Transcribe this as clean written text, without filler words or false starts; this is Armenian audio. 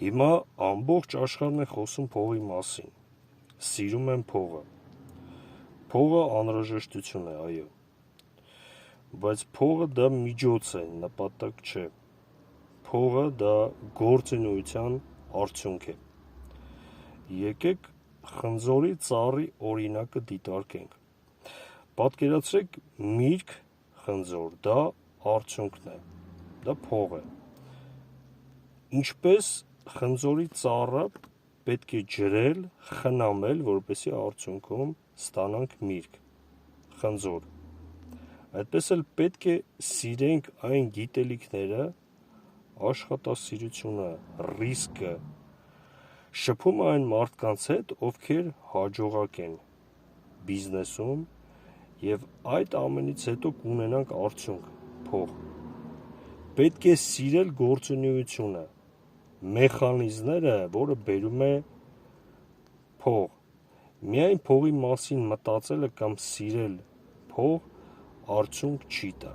Հիմա ամբողջ աշխարհն է խոսում փողի մասին, սիրում են փողը, փողը անհրաժեշտություն է, այո, բայց փողը դա միջոց է, նպատակ չէ, փողը դա գործունեության արդյունք է, եկեք խնձորի ծառի օրինակը դիտարկենք, պատկերացրեք միրգ խնձոր, դա արդյունքն է, դա փող է, ինչպես խնձորի ծառը պետք է ջրել, խնամել, որպեսզի արդյունքում ստանանք միրգ, խնձոր, այդպես էլ պետք է սիրենք այն գիտելիքները, աշխատասիրությունը, ռիսկը, շփումը այն մարդկանց հետ, ովքեր հաջողակ են բիզնեսում և այդ ամենից հետո կունենանք արդյունք, փող, պետք է սիրել գործունեությունը, մեխանիզմները, որը բերում է փող, միայն փողի մասին մտածելը կամ սիրել փող արդյունք չի տա։